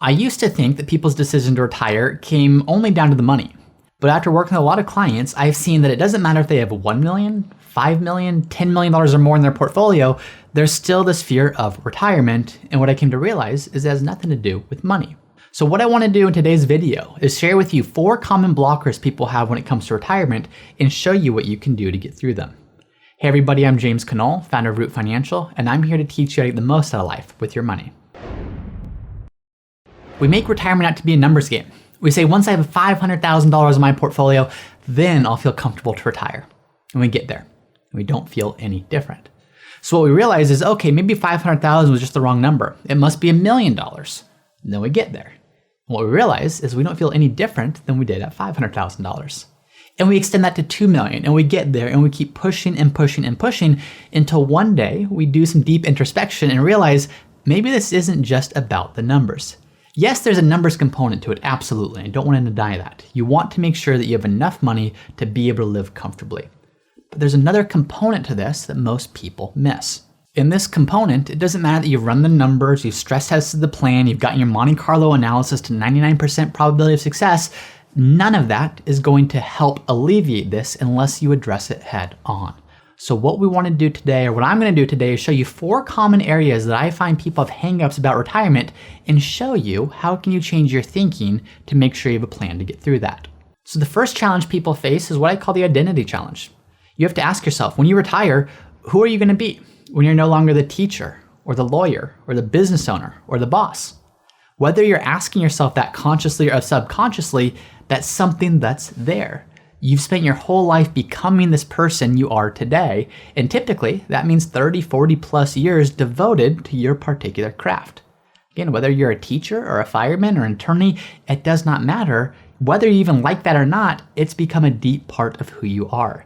I used to think that people's decision to retire came only down to the money. But after working with a lot of clients, I've seen that it doesn't matter if they have $1 million, $5 million, $10 million or more in their portfolio, there's still this fear of retirement. And what I came to realize is it has nothing to do with money. So what I want to do in today's video is share with you 4 common blockers people have when it comes to retirement and show you what you can do to get through them. Hey everybody, I'm James Knoll, founder of Root Financial, and I'm here to teach you how to get the most out of life with your money. We make retirement out to be a numbers game. We say, once I have $500,000 in my portfolio, then I'll feel comfortable to retire. And we get there, and we don't feel any different. So what we realize is, okay, maybe 500,000 was just the wrong number. It must be $1 million. And then we get there. And what we realize is we don't feel any different than we did at $500,000. And we extend that to 2 million, and we get there, and we keep pushing and pushing and pushing until one day we do some deep introspection and realize maybe this isn't just about the numbers. Yes, there's a numbers component to it, absolutely. I don't want to deny that. You want to make sure that you have enough money to be able to live comfortably. But there's another component to this that most people miss. In this component, it doesn't matter that you've run the numbers, you've stress tested the plan, you've gotten your Monte Carlo analysis to 99% probability of success. None of that is going to help alleviate this unless you address it head on. So what we want to do today, or what I'm going to do today, is show you 4 common areas that I find people have hangups about retirement and show you how can you change your thinking to make sure you have a plan to get through that. So the first challenge people face is what I call the identity challenge. You have to ask yourself, when you retire, who are you going to be when you're no longer the teacher or the lawyer or the business owner or the boss? Whether you're asking yourself that consciously or subconsciously, that's something that's there. You've spent your whole life becoming this person you are today, and typically that means 30, 40 plus years devoted to your particular craft. Again, whether you're a teacher or a fireman or an attorney, it does not matter. Whether you even like that or not, it's become a deep part of who you are.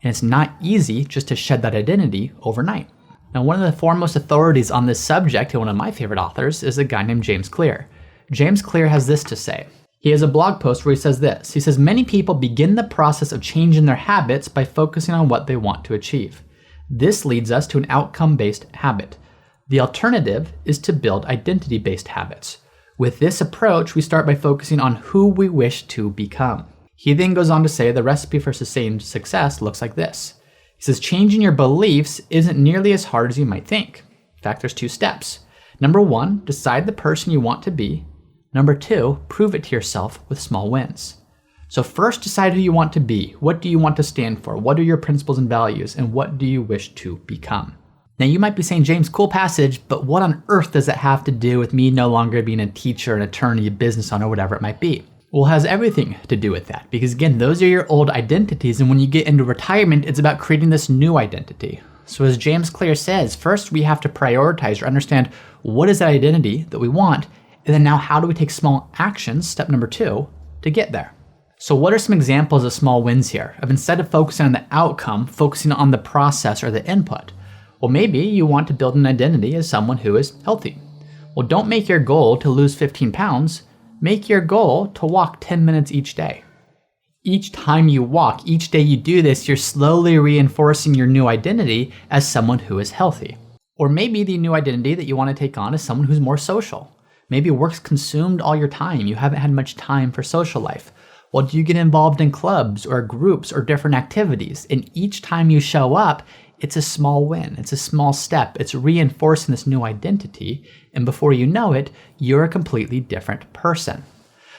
And it's not easy just to shed that identity overnight. Now, one of the foremost authorities on this subject, and one of my favorite authors, is a guy named James Clear. James Clear has this to say. He has a blog post where he says this. He says, many people begin the process of changing their habits by focusing on what they want to achieve. This leads us to an outcome-based habit. The alternative is to build identity-based habits. With this approach, we start by focusing on who we wish to become. He then goes on to say the recipe for sustained success looks like this. He says, changing your beliefs isn't nearly as hard as you might think. In fact, there's 2 steps. Number 1, decide the person you want to be. Number 2, prove it to yourself with small wins. So first, decide who you want to be. What do you want to stand for? What are your principles and values? And what do you wish to become? Now you might be saying, James, cool passage, but what on earth does it have to do with me no longer being a teacher, an attorney, a business owner, whatever it might be? Well, it has everything to do with that, because again, those are your old identities, and when you get into retirement, it's about creating this new identity. So as James Clear says, first we have to prioritize or understand what is that identity that we want, and then now how do we take small actions, step number 2, to get there? So what are some examples of small wins here, of instead of focusing on the outcome, focusing on the process or the input? Well, maybe you want to build an identity as someone who is healthy. Well, don't make your goal to lose 15 pounds, make your goal to walk 10 minutes each day. Each time you walk, each day you do this, you're slowly reinforcing your new identity as someone who is healthy. Or maybe the new identity that you want to take on is someone who's more social. Maybe work's consumed all your time. You haven't had much time for social life. Well, do you get involved in clubs or groups or different activities? And each time you show up, it's a small win. It's a small step. It's reinforcing this new identity. And before you know it, you're a completely different person.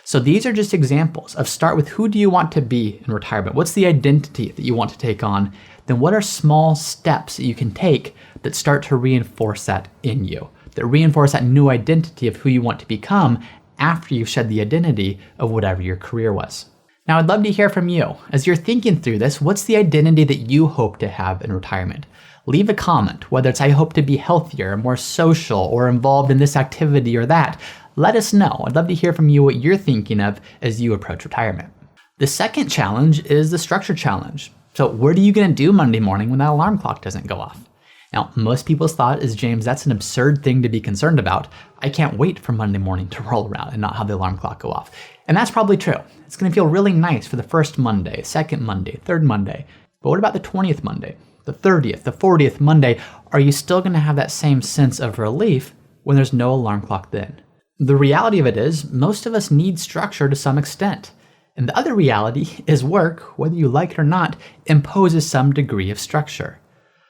So these are just examples of start with who do you want to be in retirement? What's the identity that you want to take on? Then what are small steps that you can take that start to reinforce that in you? That reinforce that new identity of who you want to become after you've shed the identity of whatever your career was. Now, I'd love to hear from you. As you're thinking through this, what's the identity that you hope to have in retirement? Leave a comment, whether it's I hope to be healthier, more social, or involved in this activity or that. Let us know. I'd love to hear from you what you're thinking of as you approach retirement. The second challenge is the structure challenge. So what are you going to do Monday morning when that alarm clock doesn't go off? Now, most people's thought is, James, that's an absurd thing to be concerned about. I can't wait for Monday morning to roll around and not have the alarm clock go off. And that's probably true. It's going to feel really nice for the first Monday, second Monday, third Monday. But what about the 20th Monday, the 30th, the 40th Monday? Are you still going to have that same sense of relief when there's no alarm clock then? The reality of it is, most of us need structure to some extent. And the other reality is work, whether you like it or not, imposes some degree of structure.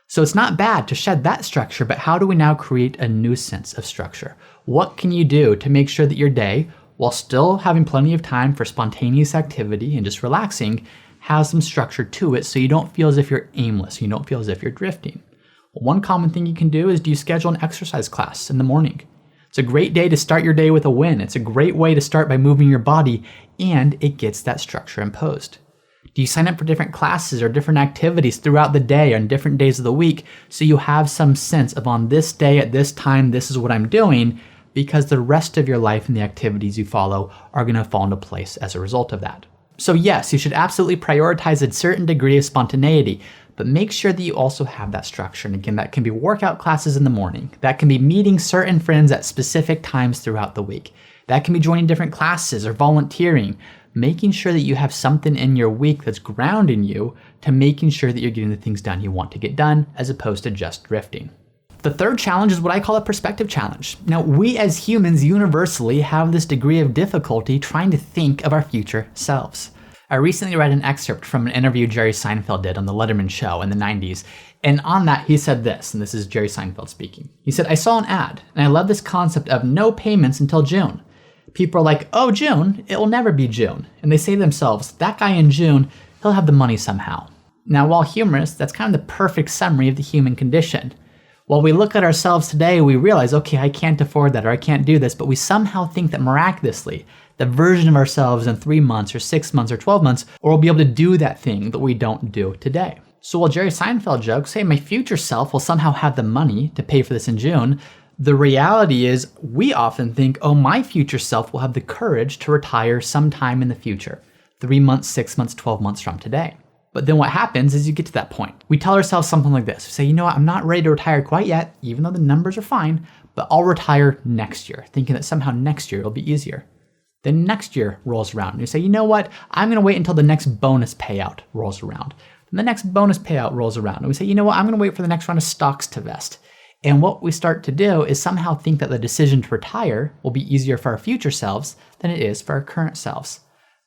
So it's not bad to shed that structure, but how do we now create a new sense of structure? What can you do to make sure that your day, while still having plenty of time for spontaneous activity and just relaxing, has some structure to it so you don't feel as if you're aimless, you don't feel as if you're drifting? Well, one common thing you can do is, do you schedule an exercise class in the morning? It's a great day to start your day with a win. It's a great way to start by moving your body, and it gets that structure imposed. Do you sign up for different classes or different activities throughout the day or on different days of the week so you have some sense of, on this day at this time, this is what I'm doing, because the rest of your life and the activities you follow are going to fall into place as a result of that. So yes, you should absolutely prioritize a certain degree of spontaneity, but make sure that you also have that structure. And again, that can be workout classes in the morning. That can be meeting certain friends at specific times throughout the week. That can be joining different classes or volunteering, making sure that you have something in your week that's grounding you to making sure that you're getting the things done you want to get done, as opposed to just drifting. The third challenge is what I call a perspective challenge. Now, we as humans universally have this degree of difficulty trying to think of our future selves. I recently read an excerpt from an interview Jerry Seinfeld did on the Letterman show in the 90s. And on that, he said this, and this is Jerry Seinfeld speaking. He said, "I saw an ad, and I love this concept of no payments until June. People are like, oh, June, it will never be June." And they say to themselves, that guy in June, he'll have the money somehow. Now, while humorous, that's kind of the perfect summary of the human condition. While we look at ourselves today, we realize, okay, I can't afford that, or I can't do this, but we somehow think that miraculously, the version of ourselves in 3 months or 6 months or 12 months, or we'll be able to do that thing that we don't do today. So while Jerry Seinfeld jokes, hey, my future self will somehow have the money to pay for this in June, the reality is we often think, oh, my future self will have the courage to retire sometime in the future, 3 months, 6 months, 12 months from today. But then what happens is you get to that point. We tell ourselves something like this. We say, you know what, I'm not ready to retire quite yet, even though the numbers are fine, but I'll retire next year, thinking that somehow next year it'll be easier. Then next year rolls around and you say, you know what, I'm gonna wait until the next bonus payout rolls around. Then the next bonus payout rolls around and we say, you know what, I'm gonna wait for the next round of stocks to vest. And what we start to do is somehow think that the decision to retire will be easier for our future selves than it is for our current selves.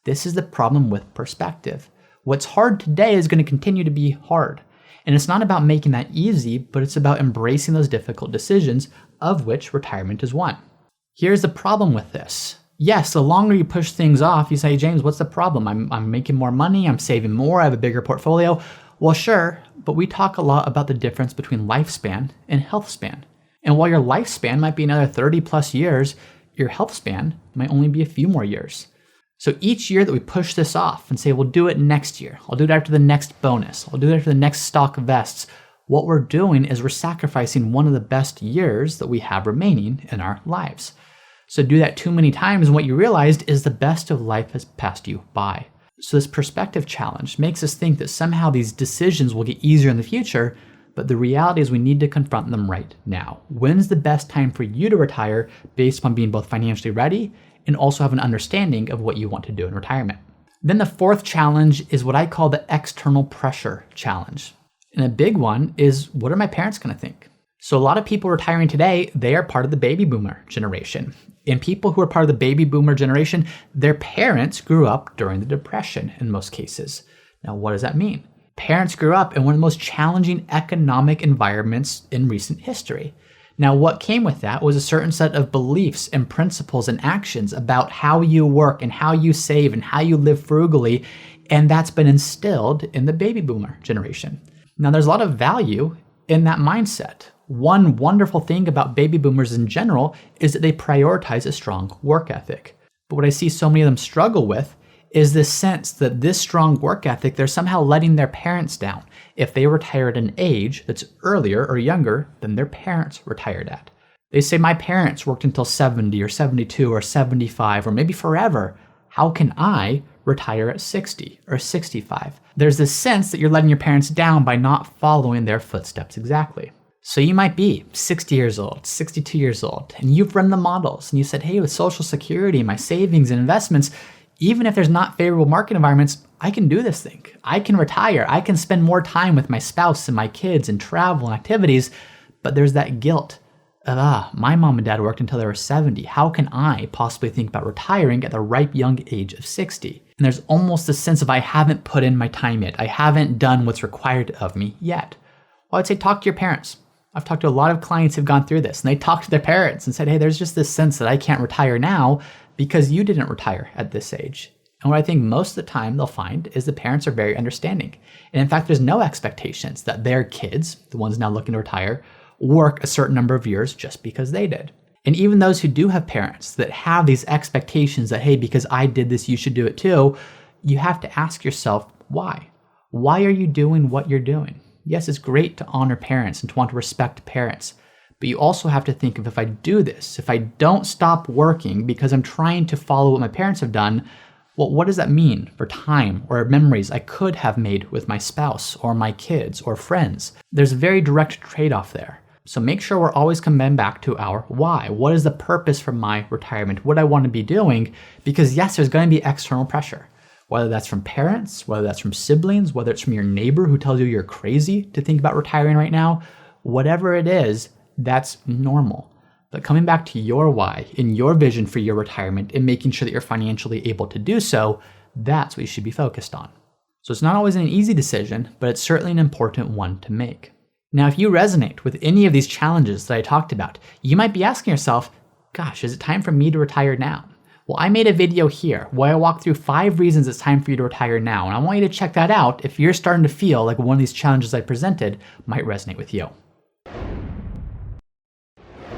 This is the problem with perspective. What's hard today is going to continue to be hard. And it's not about making that easy, but it's about embracing those difficult decisions, of which retirement is one. Here's the problem with this. Yes, the longer you push things off, you say, James, what's the problem? I'm making more money, I'm saving more, I have a bigger portfolio. Well, sure, but we talk a lot about the difference between lifespan and health span. And while your lifespan might be another 30 plus years, your health span might only be a few more years. So each year that we push this off and say, we'll do it next year, I'll do it after the next bonus, I'll do it after the next stock vests, what we're doing is we're sacrificing one of the best years that we have remaining in our lives. So do that too many times and what you realized is the best of life has passed you by. So this perspective challenge makes us think that somehow these decisions will get easier in the future, but the reality is we need to confront them right now. When's the best time for you to retire based on being both financially ready and also have an understanding of what you want to do in retirement? Then the fourth challenge is what I call the external pressure challenge. And a big one is, what are my parents going to think? So a lot of people retiring today, they are part of the baby boomer generation. And people who are part of the baby boomer generation, their parents grew up during the Depression in most cases. Now, what does that mean? Parents grew up in one of the most challenging economic environments in recent history. Now, what came with that was a certain set of beliefs and principles and actions about how you work and how you save and how you live frugally, and that's been instilled in the baby boomer generation. Now, there's a lot of value in that mindset. One wonderful thing about baby boomers in general is that they prioritize a strong work ethic. But what I see so many of them struggle with is this sense that this strong work ethic, they're somehow letting their parents down if they retire at an age that's earlier or younger than their parents retired at. They say, my parents worked until 70 or 72 or 75 or maybe forever. How can I retire at 60 or 65? There's this sense that you're letting your parents down by not following their footsteps exactly. So you might be 60 years old, 62 years old, and you've run the models and you said, hey, with Social Security, my savings and investments, even if there's not favorable market environments, I can do this thing. I can retire. I can spend more time with my spouse and my kids and travel and activities, but there's that guilt my mom and dad worked until they were 70. How can I possibly think about retiring at the ripe young age of 60? And there's almost a sense of I haven't put in my time yet. I haven't done what's required of me yet. Well, I'd say talk to your parents. I've talked to a lot of clients who've gone through this, and they talked to their parents and said, hey, there's just this sense that I can't retire now because you didn't retire at this age. And what I think most of the time they'll find is the parents are very understanding. And in fact, there's no expectations that their kids, the ones now looking to retire, work a certain number of years just because they did. And even those who do have parents that have these expectations that, hey, because I did this, you should do it too, you have to ask yourself, why? Why are you doing what you're doing? Yes, it's great to honor parents and to want to respect parents, but you also have to think of, if I do this, if I don't stop working because I'm trying to follow what my parents have done, well, what does that mean for time or memories I could have made with my spouse or my kids or friends? There's a very direct trade-off there. So make sure we're always coming back to our why. What is the purpose for my retirement? What I want to be doing? Because yes, there's going to be external pressure, whether that's from parents, whether that's from siblings, whether it's from your neighbor who tells you you're crazy to think about retiring right now. Whatever it is, that's normal. But coming back to your why and your vision for your retirement and making sure that you're financially able to do so, that's what you should be focused on. So it's not always an easy decision, but it's certainly an important one to make. Now, if you resonate with any of these challenges that I talked about, you might be asking yourself, gosh, is it time for me to retire now? Well, I made a video here where I walk through 5 reasons it's time for you to retire now, and I want you to check that out if you're starting to feel like one of these challenges I presented might resonate with you.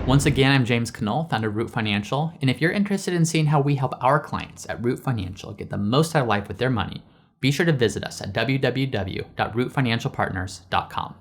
Once again, I'm James Knoll, founder of Root Financial, and if you're interested in seeing how we help our clients at Root Financial get the most out of life with their money, be sure to visit us at www.rootfinancialpartners.com.